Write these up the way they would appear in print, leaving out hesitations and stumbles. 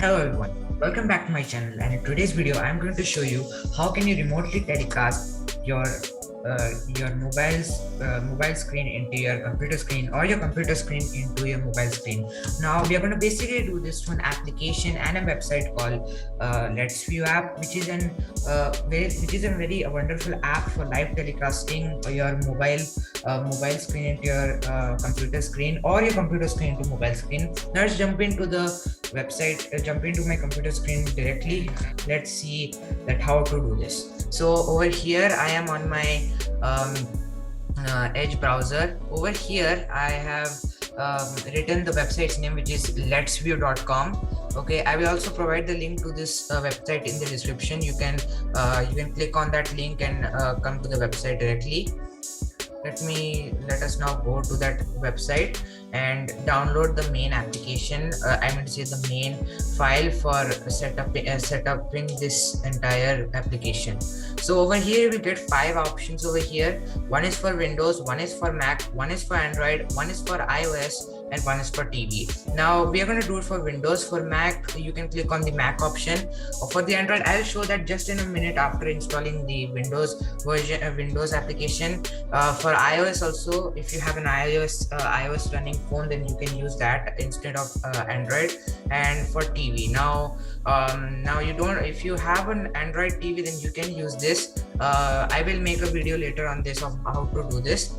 Hello everyone, welcome back to my channel, and in today's video I am going to show you how can you remotely telecast your mobile screen into your computer screen, or your computer screen into your mobile screen. Now we are going to basically do this through an application and a website called Let's View app, which is a very wonderful app for live telecasting your mobile screen into your computer screen, or your computer screen into mobile screen. Now let's jump into the website, jump into my computer screen directly. Let's see that how to do this. So over here I am on my Edge browser. Over here I have written the website's name, which is letsview.com. Okay, I will also provide the link to this website in the description. You can click on that link and come to the website directly. Let us now go to that website and download the main application. I mean to say the main file for setuping this entire application. So over here we get 5 options over here. One is for Windows, one is for Mac, one is for Android, one is for iOS, and one is for TV. Now we are going to do it for Windows. For Mac, you can click on the Mac option. For the Android, I'll show that just in a minute after installing the Windows version, Windows application. For iOS also, if you have an iOS running phone, then you can use that instead of Android. And for TV, now you don't. If you have an Android TV, then you can use this. I will make a video later on this of how to do this.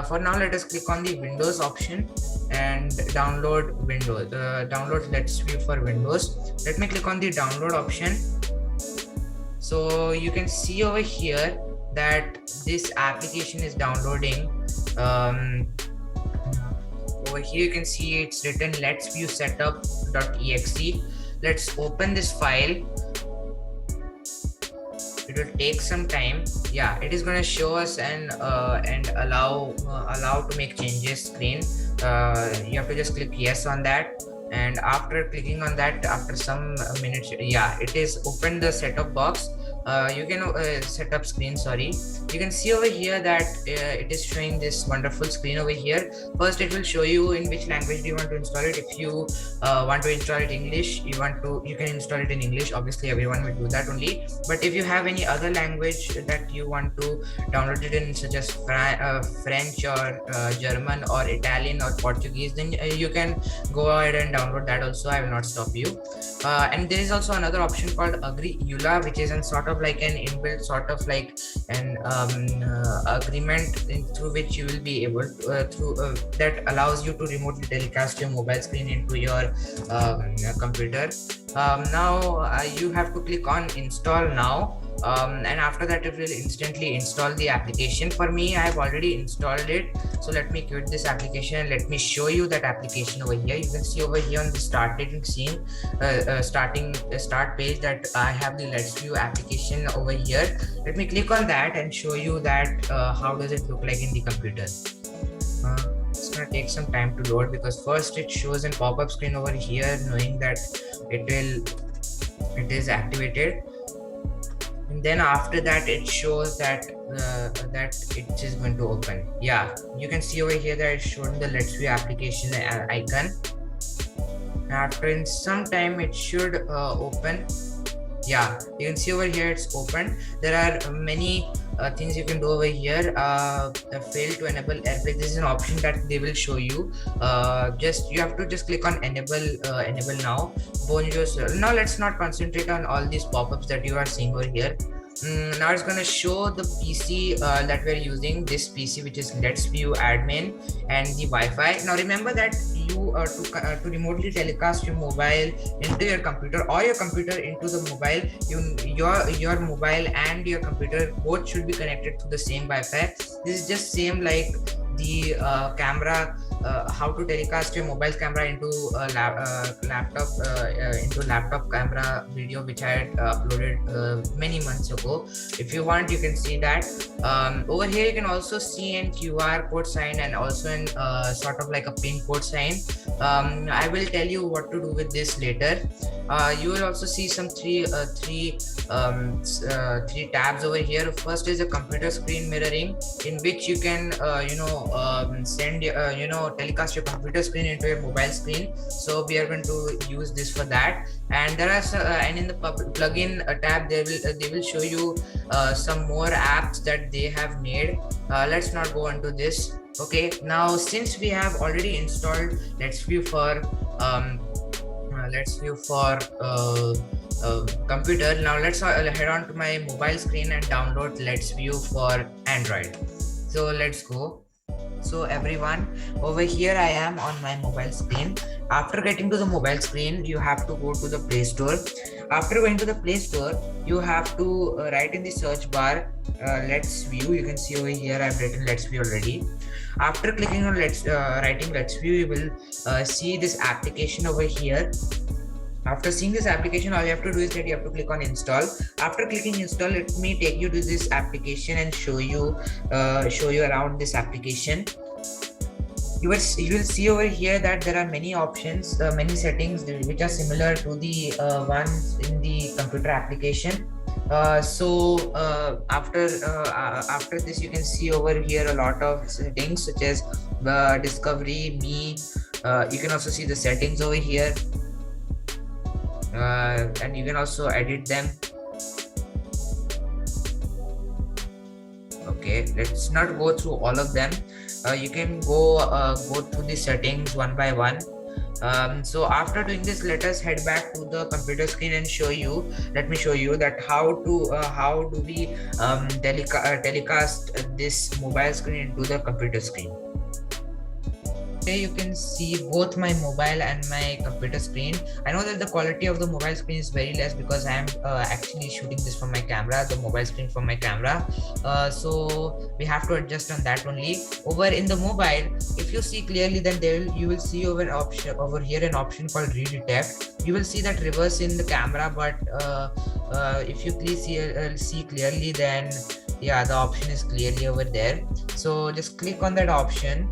For now, let us click on the Windows option and download Windows. Download Let's View for Windows. Let me click on the download option. So you can see over here that this application is downloading. Over here you can see it's written Let's View setup.exe. Let's open this file. It will take some time. Yeah, it is going to show us and allow to make changes screen. You have to just click yes on that, and after clicking on that, after some minutes, yeah, it is opened the setup box. You can setup screen, sorry. You can see over here that it is showing this wonderful screen over here. First it will show you in which language do you want to install it. If you want to install it English, you can install it in English. Obviously everyone will do that only, but if you have any other language that you want to download it in, such as French or German or Italian or Portuguese, then you can go ahead and download that also. I will not stop you. And there is also another option called Agree EULA, which is an sort of like an inbuilt sort of like an agreement through which you will be able to that allows you to remotely telecast your mobile screen into your computer. Now you have to click on install now. And after that it will instantly install the application. For me, I have already installed it, so let me quit this application and let me show you that application over here. You can see over here on the start page that I have the Let's View application over here. Let me click on that and show you that how does it look like in the computer. It's gonna take some time to load, because first it shows a pop-up screen over here knowing that it is activated, and then after that it shows that it is going to open. Yeah, you can see over here that it's shown the Let's View application icon. After in some time it should open. Yeah, you can see over here it's open. There are many things you can do over here. Fail to enable AirPlay. This is an option that they will show you. You have to just click on enable now. Now let's not concentrate on all these pop-ups that you are seeing over here. Now it's going to show the PC that we're using, this PC, which is Let's View admin, and the Wi-Fi. Now remember that you to remotely telecast your mobile into your computer, or your computer into the mobile, your mobile and your computer both should be connected to the same Wi-Fi. This is just same like the camera, how to telecast your mobile camera into laptop camera video, which I had uploaded many months ago. If you want, you can see that. Over here you can also see an QR code sign and also an sort of like a pin code sign. I will tell you what to do with this later. You will also see some three tabs over here. First is a computer screen mirroring, in which you can send telecast your computer screen into your mobile screen. So we are going to use this for that. And there are and in the plugin tab, they will show you some more apps that they have made. Let's not go into this. Okay, now since we have already installed Let's View for computer, now let's head on to my mobile screen and download Let's View for Android. So let's go. So everyone, over here I am on my mobile screen. After getting to the mobile screen, you have to go to the Play Store. After going to the Play Store, you have to write in the search bar Let's View. You can see over here I've written Let's View already. After clicking on writing Let's View, you will see this application over here. After seeing this application, all you have to do is that you have to click on install. After clicking install, let me take you to this application and show you around this application. You will see over here that there are many options, many settings which are similar to the ones in the computer application. After this, you can see over here a lot of settings such as discovery, me. You can also see the settings over here. And you can also edit them. Okay, let's not go through all of them. You can go through the settings one by one. So after doing this, let us head back to the computer screen and let me show you that how do we telecast this mobile screen into the computer screen. Here you can see both my mobile and my computer screen. I know that the quality of the mobile screen is very less because I am actually shooting this from my camera, the mobile screen from my camera. So we have to adjust on that only. Over in the mobile, if you see clearly, then you will see over here an option called redetect. You will see that reverse in the camera, but if you please see clearly, then yeah, the option is clearly over there. So just click on that option.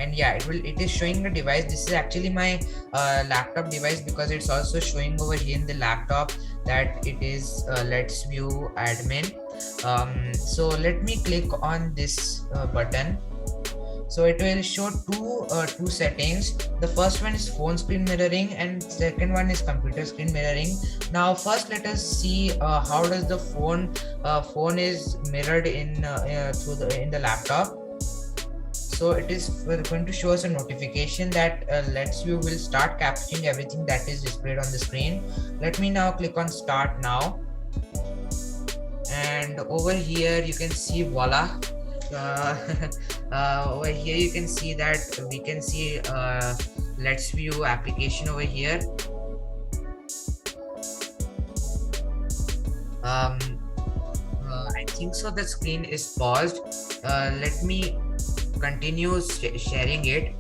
And yeah, it is showing the device. This is actually my laptop device because it's also showing over here in the laptop that it is Let's View admin. So let me click on this button. So it will show two settings. The first one is phone screen mirroring and second one is computer screen mirroring. Now first let us see how does the phone is mirrored in the laptop. So it is going to show us a notification that Let's View will start capturing everything that is displayed on the screen. Let me now click on start now. And over here you can see voila. Over here you can see that we can see Let's View application over here. I think so the screen is paused. Let me continue sharing it.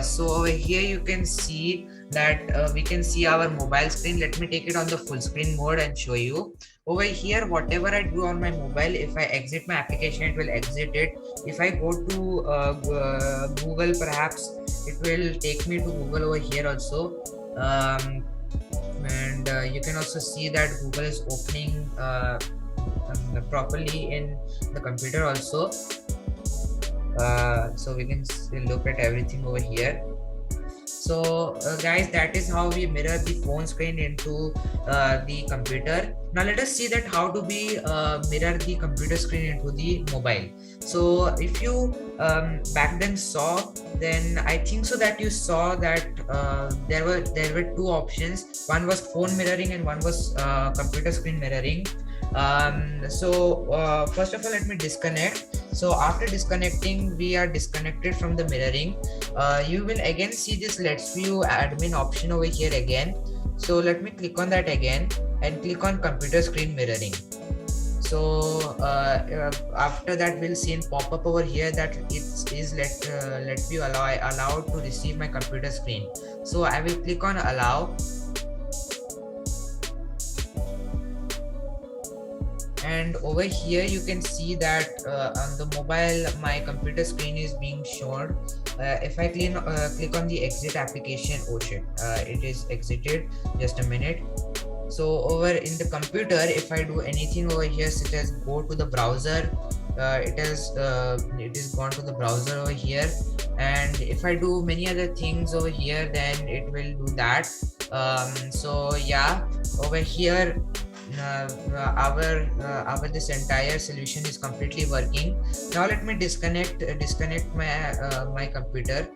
So over here you can see that we can see our mobile screen. Let me take it on the full screen mode and show you. Over here, whatever I do on my mobile, if I exit my application, it will exit it. If I go to Google, perhaps it will take me to Google over here also. And you can also see that Google is opening properly in the computer also. So we can look at everything over here. So guys, that is how we mirror the phone screen into the computer. Now let us see that how do we mirror the computer screen into the mobile. So if you back then saw, then I think so that you saw that there were two options. One was phone mirroring and one was computer screen mirroring. First of all, let me disconnect. So after disconnecting, we are disconnected from the mirroring. You will again see this Let's View admin option over here again. So let me click on that again and click on computer screen mirroring. So after that, we'll see in pop-up over here that it is Let View allowed to receive my computer screen. So I will click on allow. And over here you can see that on the mobile my computer screen is being shown. If I click on the exit application, oh shit, it is exited. Just a minute. So over in the computer, if I do anything over here, such as go to the browser, it is gone to the browser over here. And if I do many other things over here, then it will do that. So yeah, over here, our this entire solution is completely working. Now let me disconnect my computer.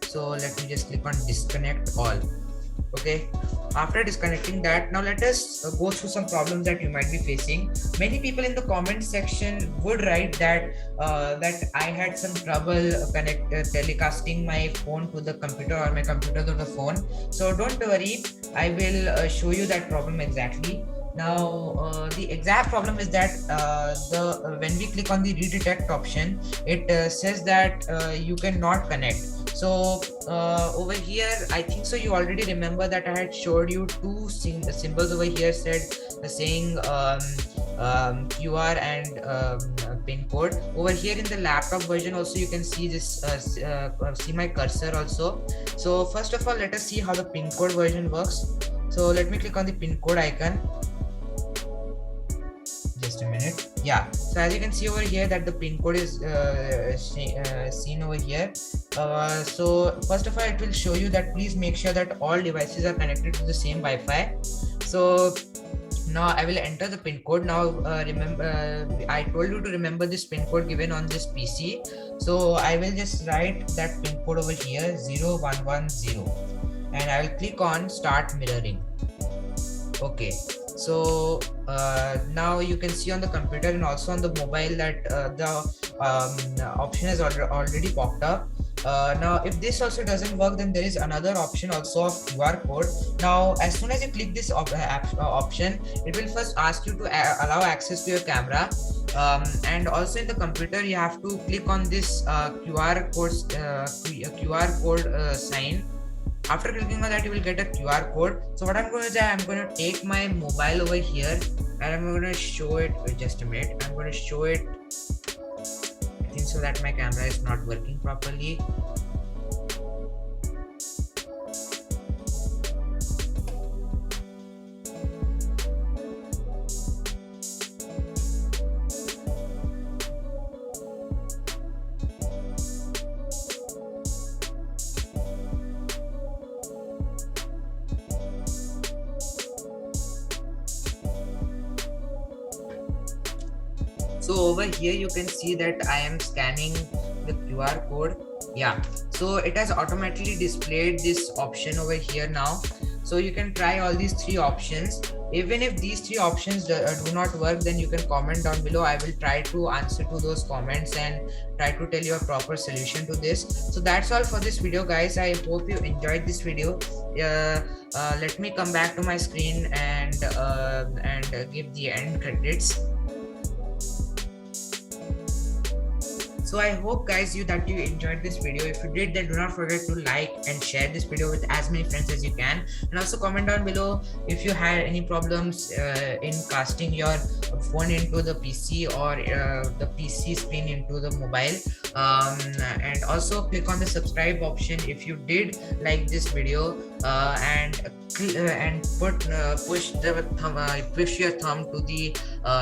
So let me just click on disconnect all. Okay, after disconnecting that, now let us go through some problems that you might be facing. Many people in the comment section would write that I had some trouble telecasting my phone to the computer or my computer to the phone. So don't worry, I will show you that problem exactly. Now the exact problem is that when we click on the redetect option, it says that you cannot connect. So over here, I think so you already remember that I had showed you two symbols over here saying QR and pin code. Over here in the laptop version also you can see this see my cursor also. So first of all, let us see how the pin code version works. So let me click on the pin code icon. Just a minute. Yeah, so as you can see over here that the pin code is seen over here. So first of all, it will show you that please make sure that all devices are connected to the same Wi-Fi. So now I will enter the pin code. Now remember, I told you to remember this pin code given on this PC. So I will just write that pin code over here, 0110, and I will click on start mirroring. Okay, so now you can see on the computer and also on the mobile that the option has already popped up. Now if this also doesn't work, then there is another option also of QR code. Now as soon as you click this option, it will first ask you to allow access to your camera, and also in the computer you have to click on this QR code sign. After clicking on that, you will get a QR code. So what I'm going to do, I'm going to take my mobile over here and I'm going to show it. Just a minute, I'm going to show it. I think so that my camera is not working properly. So over here you can see that I am scanning the QR code. Yeah, so it has automatically displayed this option over here now. So you can try all these three options. Even if these three options do not work, then you can comment down below. I will try to answer to those comments and try to tell you a proper solution to this. So that's all for this video, guys. I hope you enjoyed this video. Let me come back to my screen and give the end credits. So I hope guys that you enjoyed this video. If you did, then do not forget to like and share this video with as many friends as you can, and also comment down below if you had any problems in casting your phone into the PC or the PC screen into the mobile, and also click on the subscribe option if you did like this video, and push your thumb to the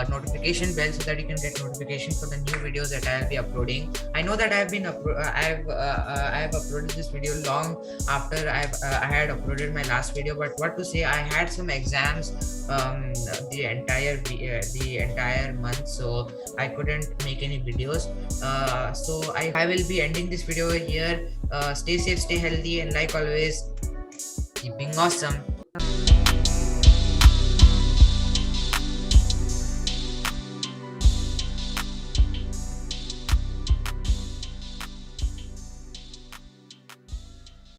notification bell so that you can get notification for the new videos that I'll be uploading. I know that I have uploaded this video long after I had uploaded my last video, but what to say, I had some exams the entire month, so I couldn't make any videos. So I will be ending this video here. Stay safe, stay healthy, and like always, keeping awesome.